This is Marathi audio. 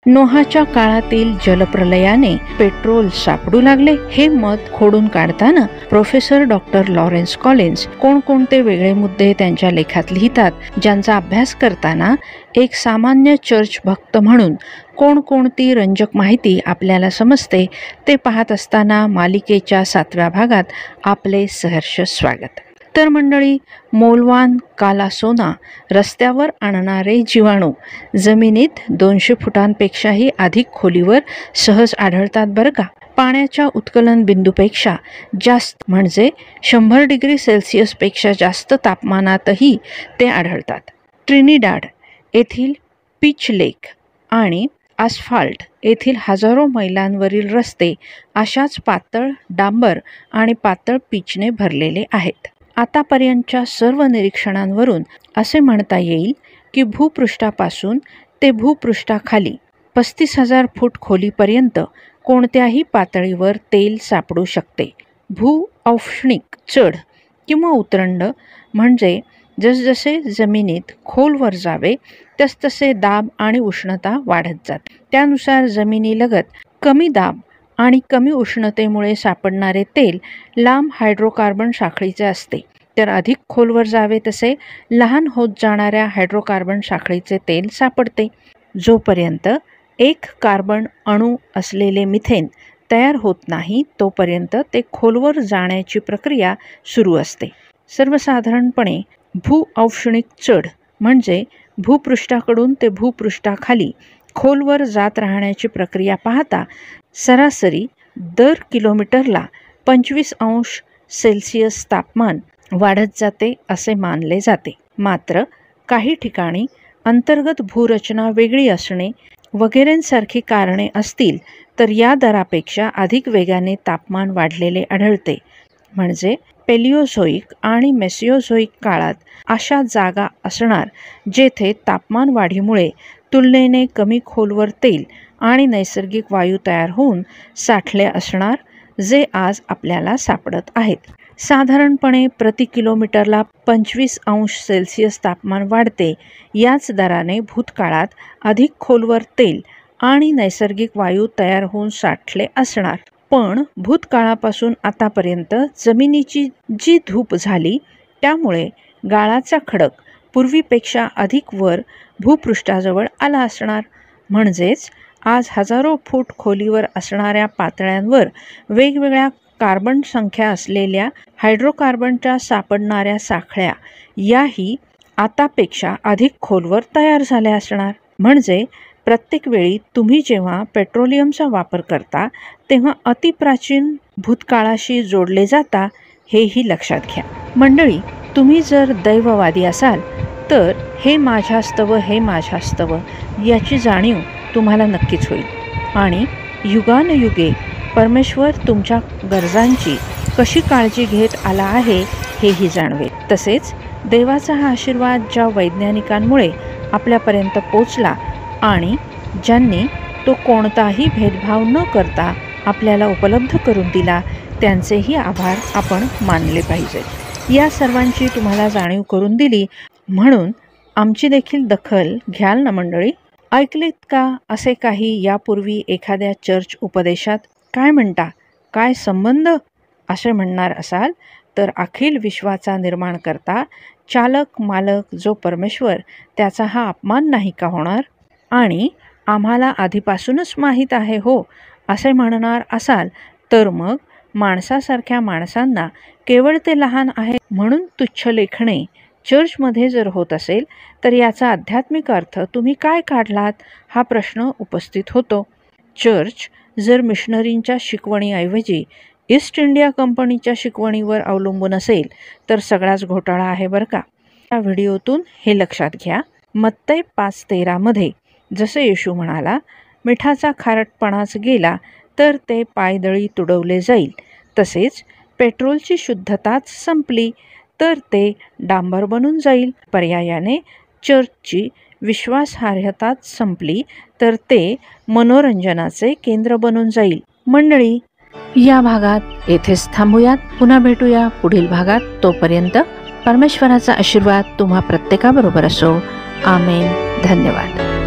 नोहाच्या काळातील जलप्रलयाने पेट्रोल सापडू लागले हे मत खोडून काढताना प्रोफेसर डॉक्टर लॉरेन्स कॉलिन्स कोणकोणते वेगळे मुद्दे त्यांच्या लेखात लिहितात, ज्यांचा अभ्यास करताना एक सामान्य चर्च भक्त म्हणून कोणकोणती रंजक माहिती आपल्याला समजते ते पाहत असताना मालिकेच्या 7व्या भागात आपले सहर्ष स्वागत. तर मंडळी, मौलवान काला सोना रस्त्यावर आणणारे जीवाणू जमिनीत 200 फुटांपेक्षाही अधिक खोलीवर सहज आढळतात बरं का. पाण्याच्या उत्कलन बिंदूपेक्षा जास्त म्हणजे 100 डिग्री सेल्सिअसपेक्षा जास्त तापमानातही ते आढळतात. ट्रिनिडाड येथील पीच लेक आणि आस्फाल्ट येथील हजारो मैलांवरील रस्ते अशाच पातळ डांबर आणि पातळ पीचने भरलेले आहेत. आतापर्यंतच्या सर्व निरीक्षणांवरून असे म्हणता येईल की भूपृष्ठापासून ते भूपृष्ठाखाली 35,000 फूट खोलीपर्यंत कोणत्याही पातळीवर तेल सापडू शकते. भूऔष्णिक चढ किंवा उतरंड म्हणजे जसजसे जमिनीत खोलवर जावे तसतसे दाब आणि उष्णता वाढत जाते. त्यानुसार जमिनीलगत कमी दाब आणि कमी उष्णतेमुळे सापडणारे तेल लांब हायड्रोकार्बन साखळीचे असते, तर अधिक खोलवर जावे तसे लहान होत जाणाऱ्या हायड्रोकार्बन साखळीचे तेल सापडते. जोपर्यंत एक कार्बन अणू असलेले मिथेन तयार होत नाही तोपर्यंत ते खोलवर जाण्याची प्रक्रिया सुरू असते. सर्वसाधारणपणे भूऔष्णिक चढ म्हणजे भूपृष्ठाकडून ते भूपृष्ठाखाली खोलवर जात राहण्याची प्रक्रिया पाहता सरासरी दर किलोमीटरला 25 अंश सेल्सिअस तापमान वाढत जाते असे मानले जाते. मात्र काही ठिकाणी अंतर्गत भूरचना वेगळी असणे वगैरेंसारखी कारणे असतील तर या दरापेक्षा अधिक वेगाने तापमान वाढलेले आढळते. म्हणजे पेलिओझोईक आणि मेसिओझोईक काळात अशा जागा असणार जेथे तापमान वाढीमुळे तुलनेने कमी खोलवर तेल आणि नैसर्गिक वायू तयार होऊन साठले असणार, जे आज आपल्याला सापडत आहेत. साधारणपणे प्रति किलोमीटरला 25 अंश सेल्सिअस तापमान वाढते. याच दराने भूतकाळात अधिक खोलवर तेल आणि नैसर्गिक वायू तयार होऊन साठले असणार. पण भूतकाळापासून आतापर्यंत जमिनीची जी धूप झाली त्यामुळे गाळाचा खडक पूर्वीपेक्षा अधिक वर भूपृष्ठाजवळ आला असणार. म्हणजेच आज हजारो फूट खोलीवर असणाऱ्या पातळ्यांवर वेगवेगळ्या कार्बन संख्या असलेल्या हायड्रोकार्बनच्या सापडणाऱ्या साखळ्या याही आतापेक्षा अधिक खोलवर तयार झाल्या असणार. म्हणजे प्रत्येक वेळी तुम्ही जेव्हा पेट्रोलियमचा वापर करता तेव्हा अतिप्राचीन भूतकाळाशी जोडले जाता हेही लक्षात घ्या. मंडळी, तुम्ही जर दैववादी असाल तर हे माझ्यास्तव हे माझ्यास्तव याची जाणीव तुम्हाला नक्कीच होईल आणि युगानयुगे परमेश्वर तुमच्या गरजांची कशी काळजी घेत आला आहे हेही जाणवेल. तसेच देवाचा हा आशीर्वाद ज्या वैज्ञानिकांमुळे आपल्यापर्यंत पोचला आणि ज्यांनी तो कोणताही भेदभाव न करता आपल्याला उपलब्ध करून दिला त्यांचेही आभार आपण मानले पाहिजेत. या सर्वांची तुम्हाला जाणीव करून दिली म्हणून आमची देखील दखल घ्याल ना मंडळी. ऐकलेत का असे काही यापूर्वी एखाद्या चर्च उपदेशात? काय म्हणता, काय संबंध असे म्हणणार असाल तर अखिल विश्वाचा निर्माण करता चालक मालक जो परमेश्वर त्याचा हा अपमान नाही का होणार? आणि आम्हाला आधीपासूनच माहीत आहे हो असे म्हणणार असाल तर मग माणसासारख्या माणसांना केवळ ते लहान आहे म्हणून तुच्छ लेखणे चर्चमध्ये जर होत असेल तर याचा आध्यात्मिक अर्थ तुम्ही काय काढलात हा प्रश्न उपस्थित होतो. चर्च जर मिशनरींच्या शिकवणीऐवजी ईस्ट इंडिया कंपनीच्या शिकवणीवर अवलंबून असेल तर सगळाच घोटाळा आहे बरं का. या व्हिडिओतून हे लक्षात घ्या. मत्तई 5:13 मध्ये जसे येशू म्हणाला, मिठाचा खारटपणाच गेला तर ते पायदळी तुडवले जाईल, तसेच पेट्रोलची शुद्धताच संपली तर ते डांबर बनून जाईल. पर्यायाने चर्चची विश्वासार्हताच संपली तर ते मनोरंजनाचे केंद्र बनून जाईल. मंडळी, या भागात येथेच थांबूयात. पुन्हा भेटूया पुढील भागात. तोपर्यंत परमेश्वराचा आशीर्वाद तुम्हा प्रत्येकाबरोबर असो. आमेन. धन्यवाद.